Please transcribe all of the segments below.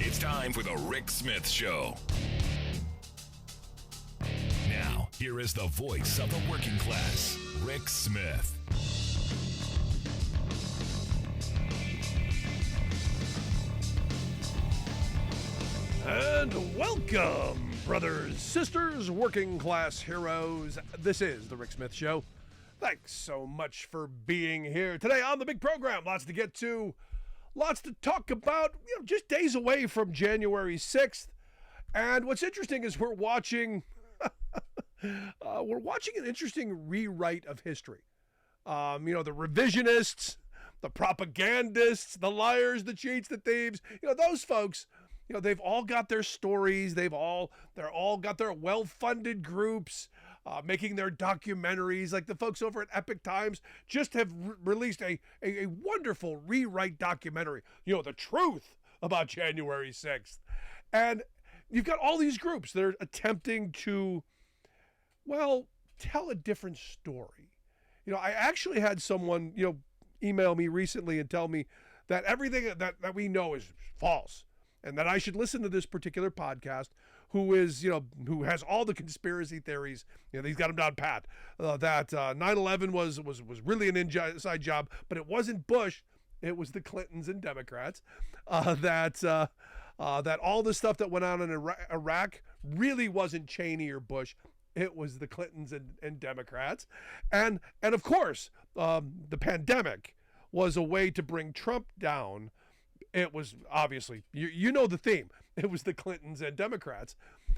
It's time for the Rick Smith Show. Now, here is the voice of the working class, Rick Smith. And welcome, brothers, sisters, working class heroes. This is the Rick Smith Show. Thanks so much for being here today on the big program. Lots to get to, lots to talk about. Just days away from January 6th. And what's interesting is we're watching an interesting rewrite of history. The revisionists, the propagandists, the liars, the cheats, the thieves, those folks. They've all got their stories. They're all got their well-funded groups making their documentaries. Like the folks over at Epic Times just have released a wonderful rewrite documentary. The truth about January 6th. And you've got all these groups that are attempting to, tell a different story. I actually had someone, email me recently and tell me that everything that we know is false. And that I should listen to this particular podcast, who has all the conspiracy theories. He's got them down pat. That 9/11 was really an inside job, but it wasn't Bush. It was the Clintons and Democrats. That all the stuff that went on in Iraq really wasn't Cheney or Bush. It was the Clintons and Democrats. And of course, the pandemic was a way to bring Trump down. It was obviously, you know the theme. It was the Clintons and Democrats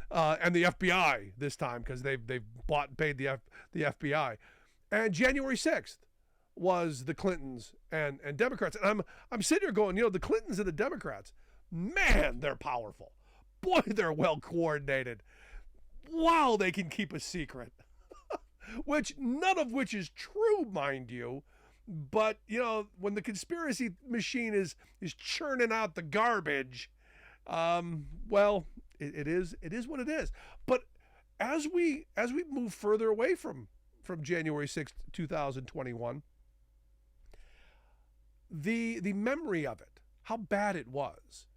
and the FBI this time, because they've bought and paid the FBI. And January 6th was the Clintons and Democrats. And I'm sitting here going, the Clintons and the Democrats, man, they're powerful. Boy, they're well coordinated. Wow, they can keep a secret. None of which is true, mind you. But, when the conspiracy machine is churning out the garbage, it is what it is. But as we move further away from January 6th, 2021, the memory of it, how bad it was,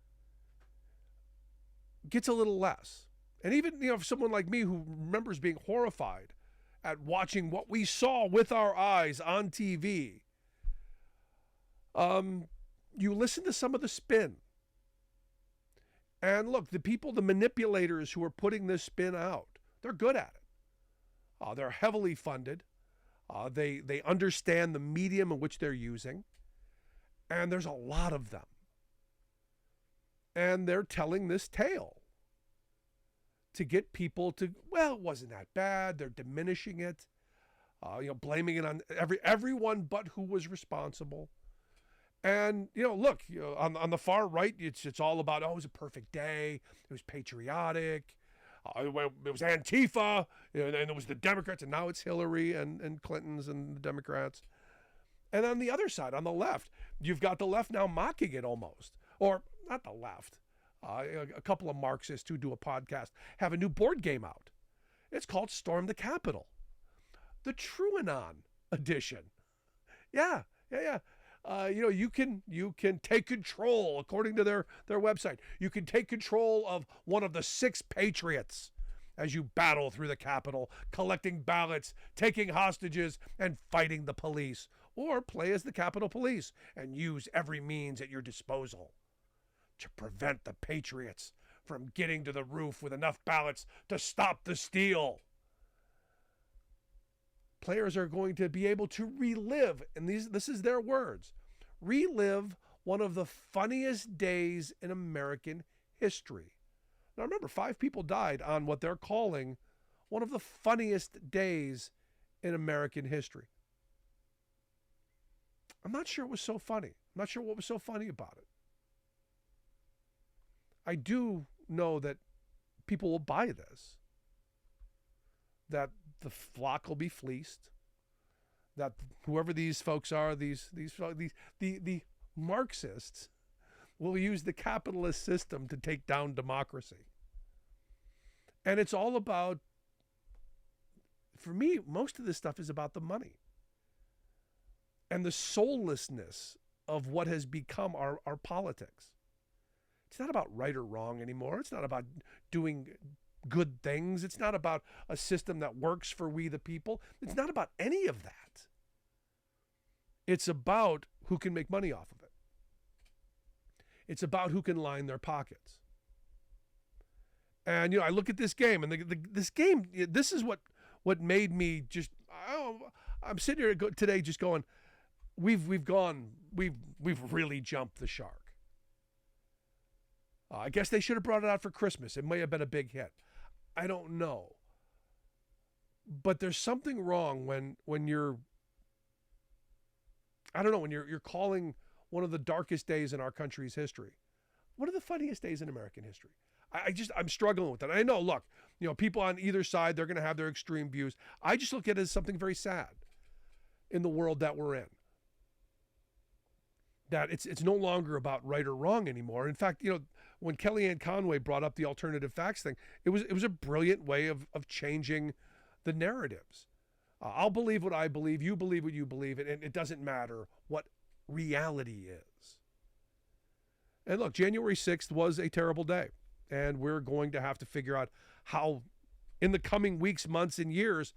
gets a little less. And even, for someone like me who remembers being horrified at watching what we saw with our eyes on TV, you listen to some of the spin. And look, the manipulators who are putting this spin out, they're good at it. They're heavily funded. They understand the medium in which they're using. And there's a lot of them. And they're telling this tale to get people to, it wasn't that bad. They're diminishing it, blaming it on everyone but who was responsible. And, look, on the far right, it's all about, it was a perfect day. It was patriotic. It was Antifa, and it was the Democrats, and now it's Hillary and Clinton's and the Democrats. And on the other side, on the left, you've got the left now mocking it almost. Or not the left. A couple of Marxists who do a podcast have a new board game out. It's called Storm the Capitol. The TrueAnon edition. Yeah. You can take control, according to their website. You can take control of one of the 6 patriots as you battle through the Capitol, collecting ballots, taking hostages, and fighting the police. Or play as the Capitol Police and use every means at your disposal to prevent the patriots from getting to the roof with enough ballots to stop the steal. Players are going to be able to relive, and this is their words, relive one of the funniest days in American history. Now remember, 5 people died on what they're calling one of the funniest days in American history. I'm not sure it was so funny. I'm not sure what was so funny about it. I do know that people will buy this, that the flock will be fleeced, that whoever these folks are, the Marxists will use the capitalist system to take down democracy. And it's all about, for me, most of this stuff is about the money and the soullessness of what has become our politics. It's not about right or wrong anymore. It's not about doing good things. It's not about a system that works for we the people. It's not about any of that. It's about who can make money off of it. It's about who can line their pockets. And, I look at this game, and this game, this is what made me just, I'm sitting here today just going, we've really jumped the shark. I guess they should have brought it out for Christmas. It may have been a big hit. I don't know. But there's something wrong when you're, I don't know, when you're calling one of the darkest days in our country's history one of the funniest days in American history. I'm struggling with it. I know, look, people on either side, they're going to have their extreme views. I just look at it as something very sad in the world that we're in. That it's no longer about right or wrong anymore. In fact, when Kellyanne Conway brought up the alternative facts thing, it was a brilliant way of changing the narratives. I'll believe what I believe, you believe what you believe, and it doesn't matter what reality is. And look, January 6th was a terrible day, and we're going to have to figure out how, in the coming weeks, months, and years,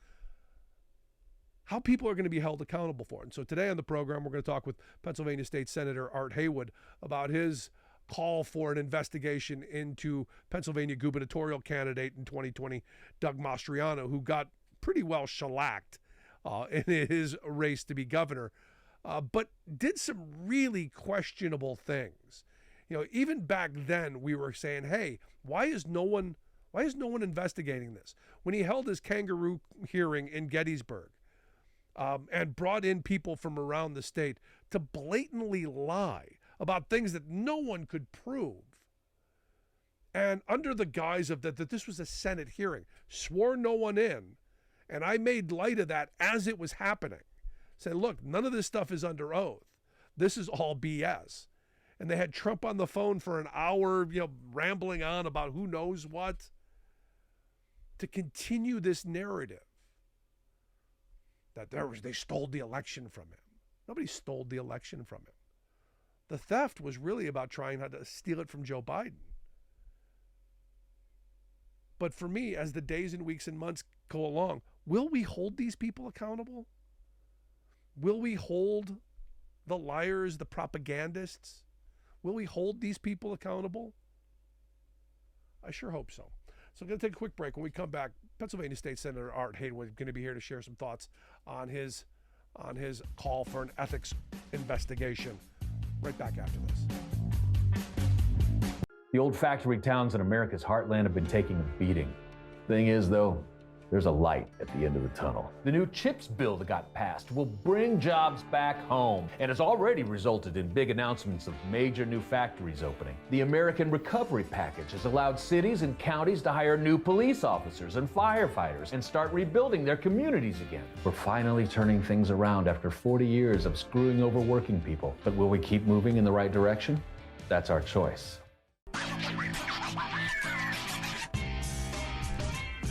how people are going to be held accountable for it. And so today on the program, we're going to talk with Pennsylvania State Senator Art Haywood about his call for an investigation into Pennsylvania gubernatorial candidate in 2020, Doug Mastriano, who got pretty well shellacked in his race to be governor, but did some really questionable things. Even back then we were saying, hey, why is no one investigating this? When he held his kangaroo hearing in Gettysburg, and brought in people from around the state to blatantly lie about things that no one could prove. And under the guise of that this was a Senate hearing, swore no one in. And I made light of that as it was happening. Said, look, none of this stuff is under oath. This is all BS. And they had Trump on the phone for an hour, rambling on about who knows what, to continue this narrative that they stole the election from him. Nobody stole the election from him. The theft was really about trying to steal it from Joe Biden. But for me, as the days and weeks and months go along, will we hold these people accountable? Will we hold the liars, the propagandists? Will we hold these people accountable? I sure hope so. So I'm going to take a quick break. When we come back, Pennsylvania State Senator Art Haywood is going to be here to share some thoughts on his call for an ethics investigation. Right back after this. The old factory towns in America's heartland have been taking a beating. Thing is, though, there's a light at the end of the tunnel. The new CHIPS bill that got passed will bring jobs back home and has already resulted in big announcements of major new factories opening. The American Recovery Package has allowed cities and counties to hire new police officers and firefighters and start rebuilding their communities again. We're finally turning things around after 40 years of screwing over working people. But will we keep moving in the right direction? That's our choice.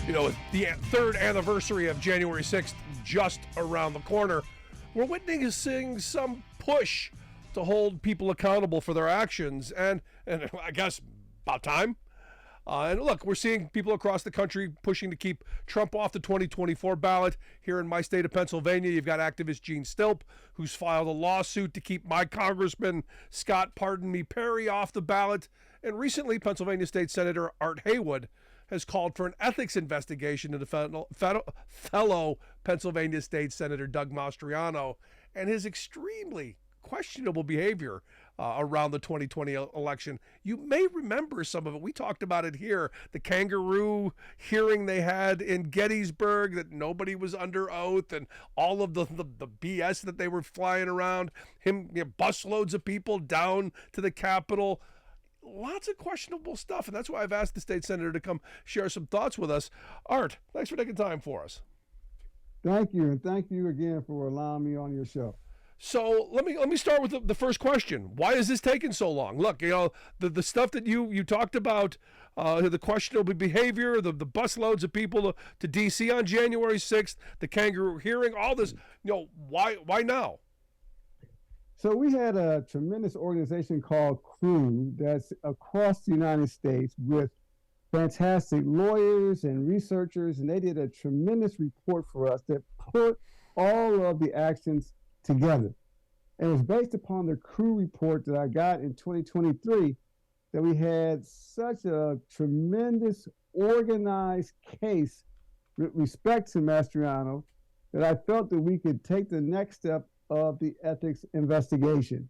With the third anniversary of January 6th just around the corner, we're witnessing some push to hold people accountable for their actions, and I guess about time. And look, we're seeing people across the country pushing to keep Trump off the 2024 ballot. Here in my state of Pennsylvania, you've got activist Gene Stilp, who's filed a lawsuit to keep my Congressman Scott Perry off the ballot. And recently, Pennsylvania State Senator Art Haywood has called for an ethics investigation into fellow Pennsylvania State Senator Doug Mastriano and his extremely questionable behavior around the 2020 election. You may remember some of it. We talked about it here. The kangaroo hearing they had in Gettysburg, that nobody was under oath, and all of the BS that they were flying around. Busloads of people down to the Capitol. Lots of questionable stuff, and that's why I've asked the state senator to come share some thoughts with us. Art, thanks for taking time for us. Thank you, and thank you again for allowing me on your show. So let me start with the first question. Why is this taking so long? Look, the stuff that you talked about, the questionable behavior, the busloads of people to D.C. on January 6th, the kangaroo hearing, all this. Why now? So we had a tremendous organization called Crew that's across the United States with fantastic lawyers and researchers, and they did a tremendous report for us that put all of the actions together. And it was based upon the Crew report that I got in 2023 that we had such a tremendous organized case with respect to Mastriano that I felt that we could take the next step of the ethics investigation.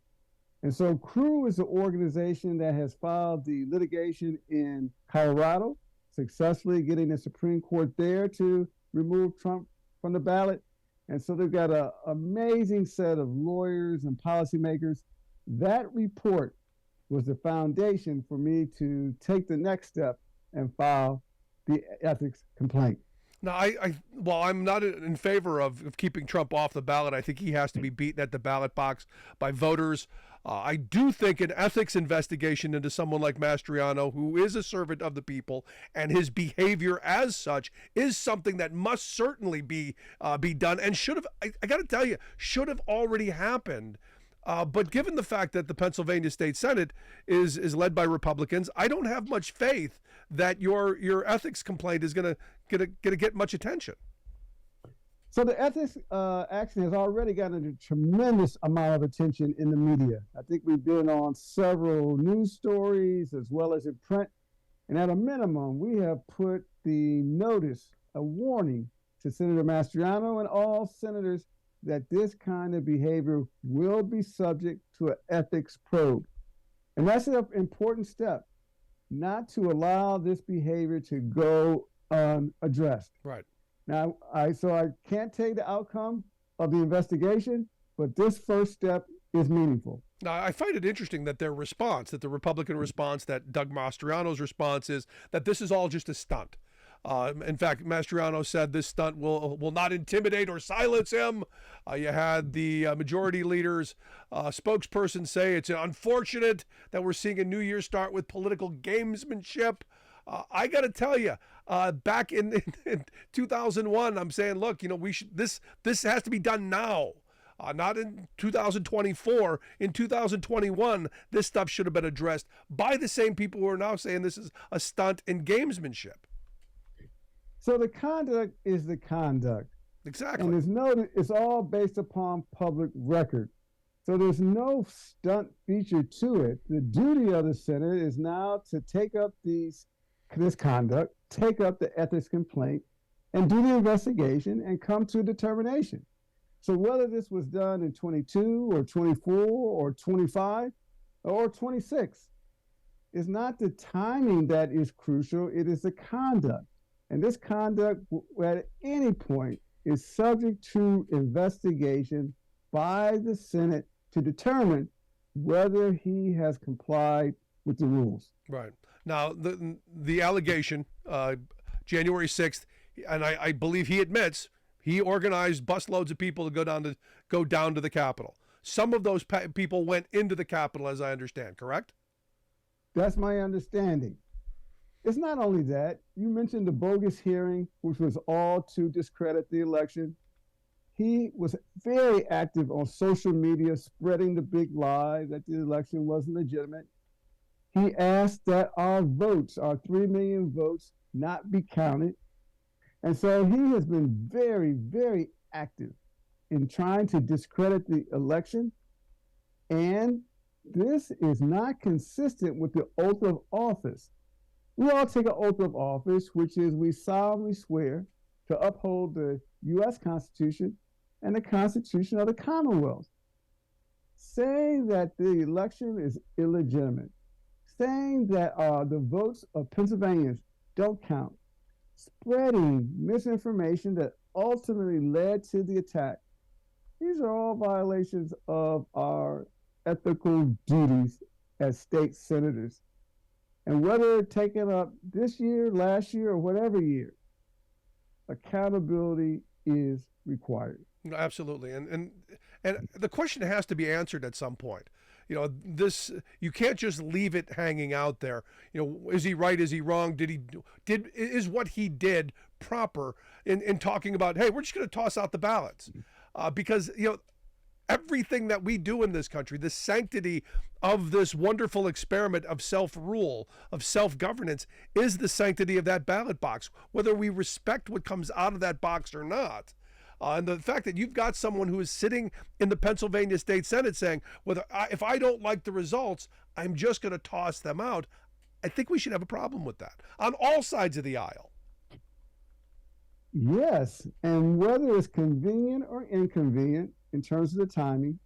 And so Crew is an organization that has filed the litigation in Colorado, successfully getting the Supreme Court there to remove Trump from the ballot. And so they've got an amazing set of lawyers and policymakers. That report was the foundation for me to take the next step and file the ethics complaint. Now, I'm not in favor of keeping Trump off the ballot. I think he has to be beaten at the ballot box by voters. I do think an ethics investigation into someone like Mastriano, who is a servant of the people, and his behavior as such is something that must certainly be done and should have, I got to tell you, should have already happened. But given the fact that the Pennsylvania State Senate is led by Republicans, I don't have much faith that your ethics complaint is gonna get much attention. So the ethics action has already gotten a tremendous amount of attention in the media. I think we've been on several news stories as well as in print. And at a minimum, we have put the notice, a warning to Senator Mastriano and all senators that this kind of behavior will be subject to an ethics probe. And that's an important step, not to allow this behavior to go unaddressed. Right. Now, I can't tell you the outcome of the investigation, but this first step is meaningful. Now, I find it interesting that their response, that the Republican response, that Doug Mastriano's response is that this is all just a stunt. In fact, Mastriano said this stunt will not intimidate or silence him. You had the majority leader's spokesperson say it's unfortunate that we're seeing a new year start with political gamesmanship. I got to tell you, back in 2001, I'm saying, look, this has to be done now. Not in 2024. In 2021, this stuff should have been addressed by the same people who are now saying this is a stunt and gamesmanship. So the conduct is the conduct. Exactly. And it's all based upon public record. So there's no stunt feature to it. The duty of the Senate is now to take up this conduct, take up the ethics complaint, and do the investigation and come to a determination. So whether this was done in 22 or 24 or 25 or 26, is not the timing that is crucial, it is the conduct. And this conduct at any point is subject to investigation by the Senate to determine whether he has complied with the rules. Right. Now, the allegation, January 6th, and I believe he admits, he organized busloads of people to go down to the Capitol. Some of those people went into the Capitol, as I understand, correct? That's my understanding. It's not only that. You mentioned the bogus hearing, which was all to discredit the election. He was very active on social media, spreading the big lie that the election wasn't legitimate. He asked that our votes, our 3 million votes, not be counted. And so he has been very, very active in trying to discredit the election. And this is not consistent with the oath of office. We all take an oath of office, which is we solemnly swear to uphold the U.S. Constitution and the Constitution of the Commonwealth. Saying that the election is illegitimate, saying that the votes of Pennsylvanians don't count, spreading misinformation that ultimately led to the attack. These are all violations of our ethical duties as state senators. And whether taken up this year, last year, or whatever year, accountability is required. Absolutely. And the question has to be answered at some point. You can't just leave it hanging out there. Is he right? Is he wrong? Is what he did proper in talking about, hey, we're just going to toss out the ballots? Because, everything that we do in this country, the sanctity of this wonderful experiment of self-rule, of self-governance, is the sanctity of that ballot box, whether we respect what comes out of that box or not. And the fact that you've got someone who is sitting in the Pennsylvania State Senate saying, if I don't like the results, I'm just going to toss them out, I think we should have a problem with that on all sides of the aisle. Yes, and whether it's convenient or inconvenient in terms of the timing,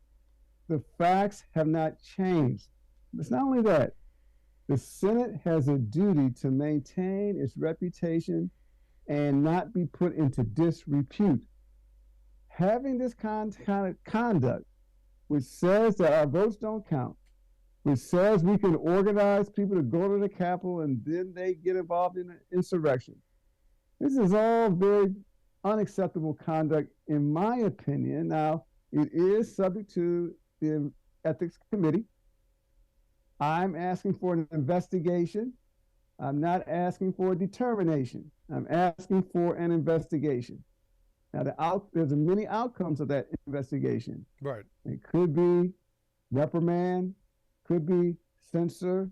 the facts have not changed. It's not only that, the Senate has a duty to maintain its reputation and not be put into disrepute. Having this kind of conduct, which says that our votes don't count, which says we can organize people to go to the Capitol and then they get involved in an insurrection. This is all very unacceptable conduct, in my opinion. Now, it is subject to the Ethics Committee. I'm asking for an investigation. I'm not asking for a determination. I'm asking for an investigation. Now, there's many outcomes of that investigation. Right. It could be reprimand, could be censure,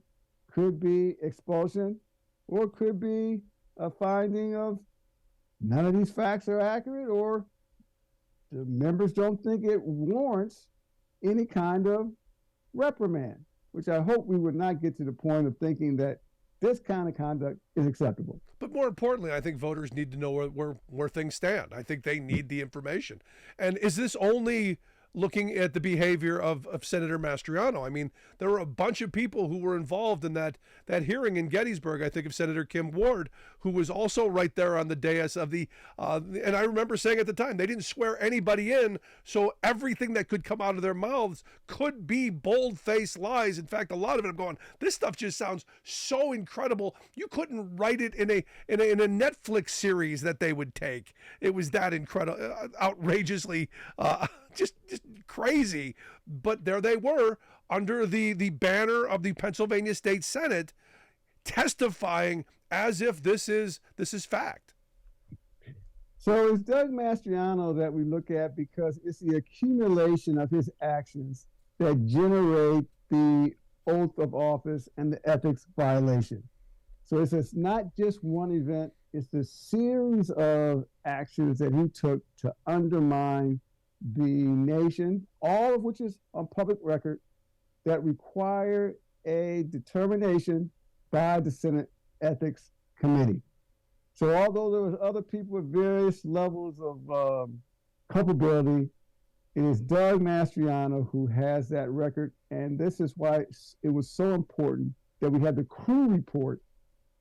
could be expulsion, or it could be a finding of none of these facts are accurate, or the members don't think it warrants any kind of reprimand, which I hope we would not get to the point of thinking that this kind of conduct is acceptable. But more importantly, I think voters need to know where things stand. I think they need the information. And is this only looking at the behavior of Senator Mastriano? I mean, there were a bunch of people who were involved in that hearing in Gettysburg. I think of Senator Kim Ward, who was also right there on the dais of the, and I remember saying at the time, they didn't swear anybody in, so everything that could come out of their mouths could be bold-faced lies. In fact, a lot of it, I'm going, this stuff just sounds so incredible. You couldn't write it in a Netflix series that they would take. It was that incredible, outrageously, just crazy. But there they were under the banner of the Pennsylvania State Senate, testifying as if this is fact. So it's Doug Mastriano that we look at because it's the accumulation of his actions that generate the oath of office and the ethics violation. So it's not just one event, it's the series of actions that he took to undermine the nation, all of which is on public record, that require a determination by the Senate Ethics Committee. So although there was other people with various levels of culpability, it is Doug Mastriano who has that record, and this is why it was so important that we had the crew report,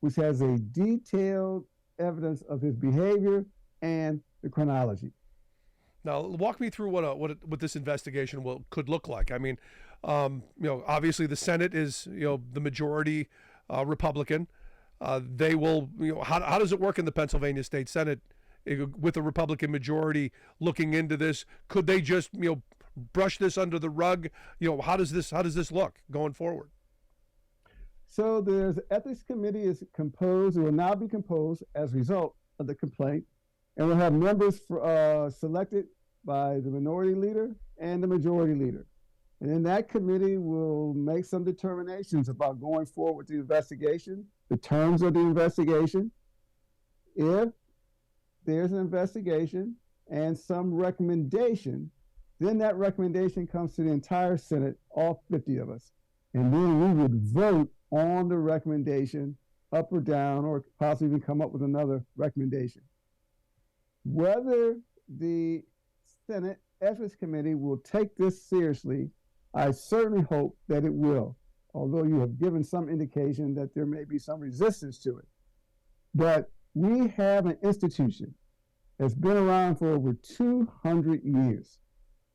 which has a detailed evidence of his behavior and the chronology. Now, walk me through what this investigation could look like. I mean, obviously the Senate is, the majority Republican. They will, how does it work in the Pennsylvania State Senate with a Republican majority looking into this? Could they just, brush this under the rug? How does this look going forward? So there's ethics committee is composed, it will now be composed as a result of the complaint, and we'll have members selected by the minority leader and the majority leader. And then that committee will make some determinations about going forward with the investigation, the terms of the investigation. If there's an investigation and some recommendation, then that recommendation comes to the entire Senate, all 50 of us. And then we would vote on the recommendation, up or down, or possibly even come up with another recommendation. Whether the Senate Ethics Committee will take this seriously, I certainly hope that it will, although you have given some indication that there may be some resistance to it. But we have an institution that's been around for over 200 years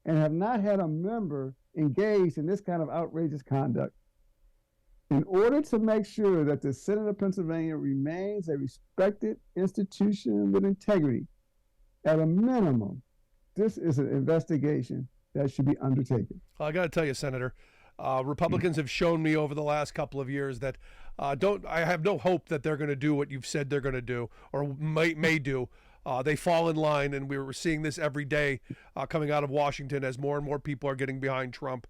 and have not had a member engaged in this kind of outrageous conduct. In order to make sure that the Senate of Pennsylvania remains a respected institution with integrity, at a minimum, this is an investigation that should be undertaken. Well, I got to tell you, Senator, Republicans have shown me over the last couple of years that I have no hope that they're going to do what you've said they're going to do or may do. they fall in line, and we're seeing this every day coming out of Washington as more and more people are getting behind Trump,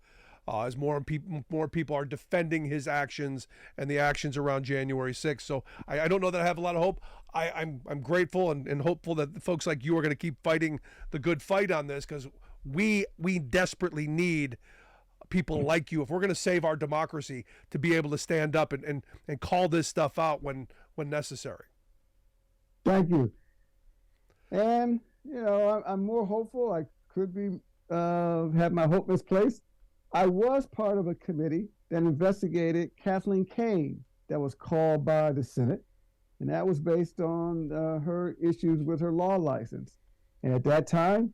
as more people are defending his actions and the actions around January 6th. So I don't know that I have a lot of hope. I'm grateful and hopeful that folks like you are going to keep fighting the good fight on this, because we desperately need people like you, if we're going to save our democracy, to be able to stand up and call this stuff out when necessary. Thank you. And, I'm more hopeful. I could be have my hope misplaced. I was part of a committee that investigated Kathleen Kane that was called by the Senate, and that was based on her issues with her law license. And at that time,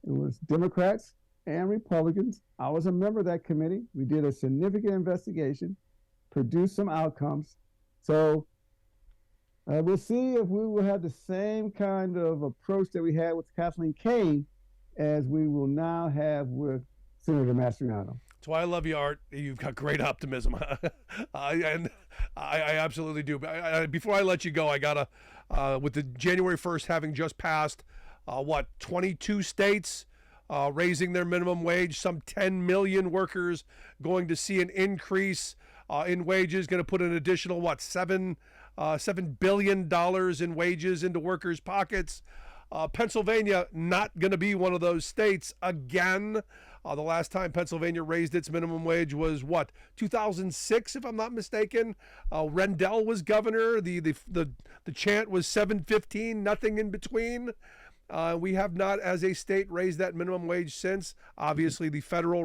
it was Democrats and Republicans. I was a member of that committee. We did a significant investigation, produced some outcomes. So we'll see if we will have the same kind of approach that we had with Kathleen Kane as we will now have with Senator Mastriano. That's why I love you, Art. You've got great optimism, and I absolutely do. But before I let you go, I gotta, with the January 1st having just passed, 22 states raising their minimum wage, some 10 million workers going to see an increase in wages, going to put an additional $7 billion in wages into workers' pockets. Pennsylvania not going to be one of those states again. The last time Pennsylvania raised its minimum wage was 2006, if I'm not mistaken. Rendell was governor. The chant was $7.15, nothing in between. We have not, as a state, raised that minimum wage since. Obviously, the federal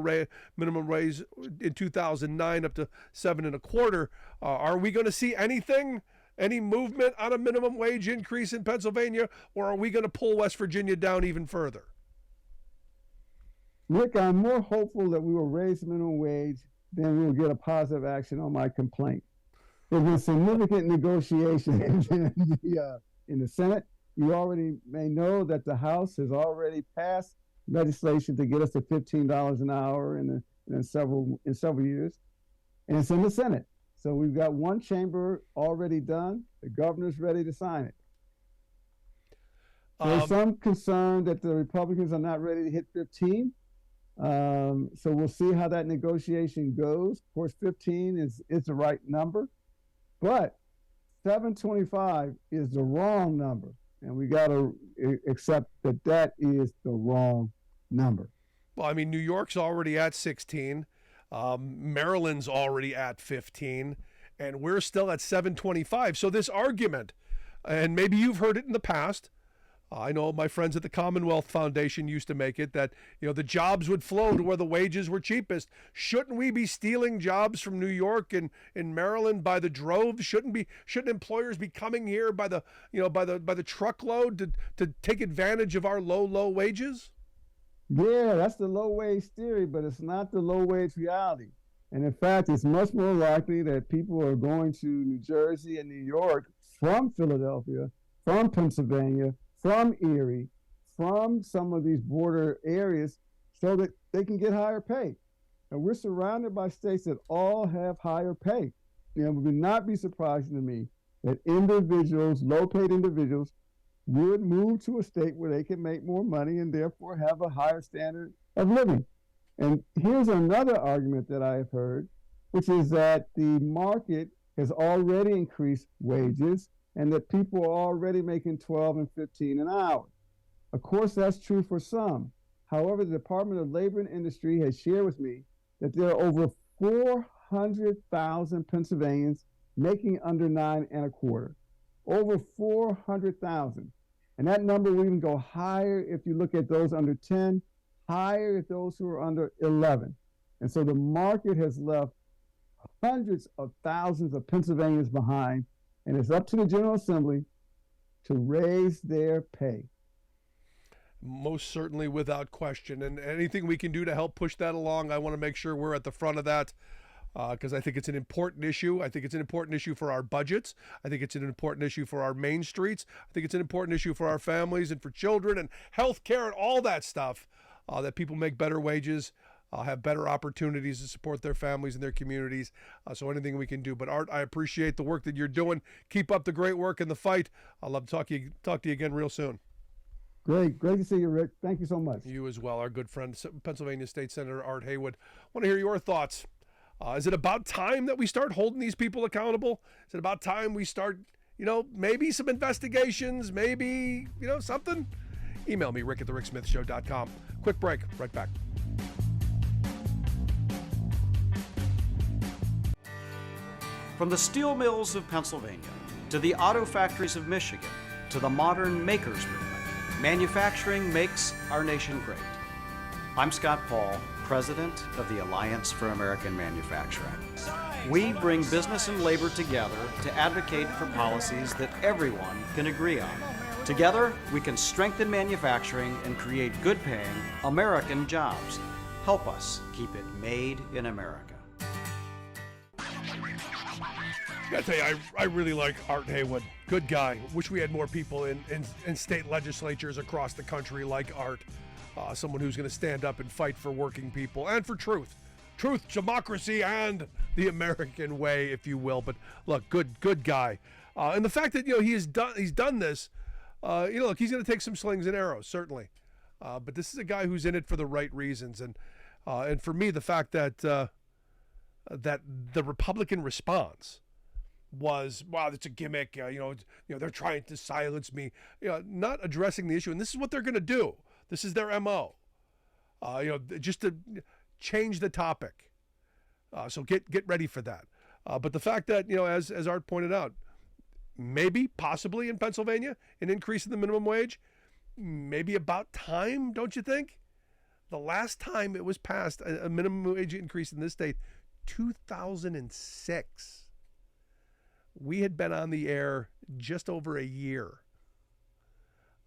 minimum raise in 2009 up to $7.25. Are we going to see anything? Any movement on a minimum wage increase in Pennsylvania, or are we going to pull West Virginia down even further? Rick, I'm more hopeful that we will raise the minimum wage than we will get a positive action on my complaint. There's been significant negotiation in the Senate. You already may know that the House has already passed legislation to get us to $15 an hour in several years, and it's in the Senate. So we've got one chamber already done. The governor's ready to sign it. There's some concern that the Republicans are not ready to hit 15. So we'll see how that negotiation goes. Of course, 15 is the right number, but 725 is the wrong number. And we got to accept that is the wrong number. Well, I mean, New York's already at 16. Maryland's already at 15, and we're still at 725. So this argument, and maybe you've heard it in the past, I know my friends at the Commonwealth Foundation used to make it that, the jobs would flow to where the wages were cheapest. Shouldn't we be stealing jobs from New York and in Maryland by the droves? Shouldn't employers be coming here by the truckload to take advantage of our low wages? Yeah, that's the low wage theory, but it's not the low wage reality. And in fact, it's much more likely that people are going to New Jersey and New York from Philadelphia, from Pennsylvania, from Erie, from some of these border areas, so that they can get higher pay. And we're surrounded by states that all have higher pay. It would not be surprising to me that low-paid individuals, would move to a state where they can make more money and therefore have a higher standard of living. And here's another argument that I have heard, which is that the market has already increased wages and that people are already making $12 and $15 an hour. Of course, that's true for some. However, the Department of Labor and Industry has shared with me that there are over 400,000 Pennsylvanians making under $9.25. Over 400,000. And that number will even go higher if you look at those under 10, higher if those who are under 11. And so the market has left hundreds of thousands of Pennsylvanians behind, and it's up to the General Assembly to raise their pay. Most certainly, without question. And anything we can do to help push that along, I want to make sure we're at the front of that. Because I think it's an important issue. I think it's an important issue for our budgets. I think it's an important issue for our main streets. I think it's an important issue for our families and for children and health care and all that stuff, that people make better wages, have better opportunities to support their families and their communities. So anything we can do. But Art, I appreciate the work that you're doing. Keep up the great work in the fight. I'd love to talk to you again real soon. Great to see you, Rick. Thank you so much. You as well, our good friend, Pennsylvania State Senator Art Haywood. Want to hear your thoughts. Is it about time that we start holding these people accountable? Is it about time we start, maybe some investigations, maybe, something? Email me, rick@thericksmithshow.com. Quick break, right back. From the steel mills of Pennsylvania to the auto factories of Michigan to the modern makers movement, manufacturing makes our nation great. I'm Scott Paul, president of the Alliance for American Manufacturing. We bring business and labor together to advocate for policies that everyone can agree on. Together, we can strengthen manufacturing and create good-paying American jobs. Help us keep it made in America. I gotta tell you, I really like Art Haywood. Good guy. Wish we had more people in state legislatures across the country like Art. Someone who's going to stand up and fight for working people and for truth. Truth, democracy, and the American way, if you will. But look, good guy. And the fact that he's done this, look, he's going to take some slings and arrows, certainly. But this is a guy who's in it for the right reasons. And for me, the fact that that the Republican response was, wow, that's a gimmick. They're trying to silence me. Not addressing the issue, and this is what they're going to do. This is their MO. Just to change the topic. So get ready for that. But the fact that as Art pointed out, maybe possibly in Pennsylvania an increase in the minimum wage, maybe about time, don't you think? The last time it was passed, a minimum wage increase in this state, 2006. We had been on the air just over a year.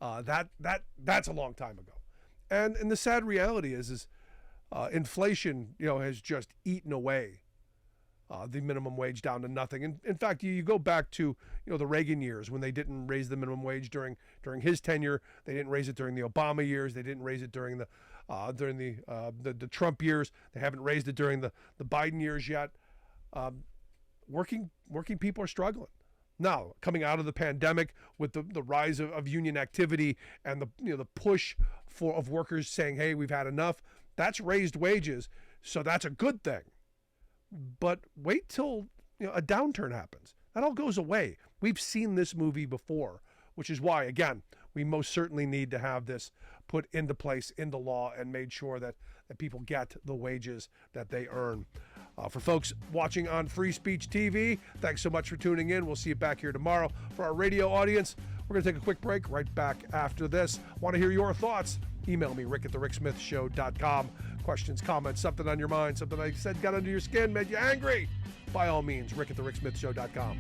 That's a long time ago. And the sad reality is inflation, has just eaten away the minimum wage down to nothing. In fact, you go back to the Reagan years when they didn't raise the minimum wage during his tenure. They didn't raise it during the Obama years. They didn't raise it during the Trump years. They haven't raised it during the Biden years yet. Working people are struggling. Now, coming out of the pandemic with the rise of union activity and the push of workers saying, hey, we've had enough, that's raised wages, so that's a good thing. But wait till a downturn happens. That all goes away. We've seen this movie before, which is why, again, we most certainly need to have this put into place, into law, and made sure that people get the wages that they earn. For folks watching on Free Speech TV, thanks so much for tuning in. We'll see you back here tomorrow. For our radio audience, we're going to take a quick break right back after this. Want to hear your thoughts? Email me, rick@thericksmithshow.com. Questions, comments, something on your mind, something I said got under your skin, made you angry? By all means, rick@thericksmithshow.com.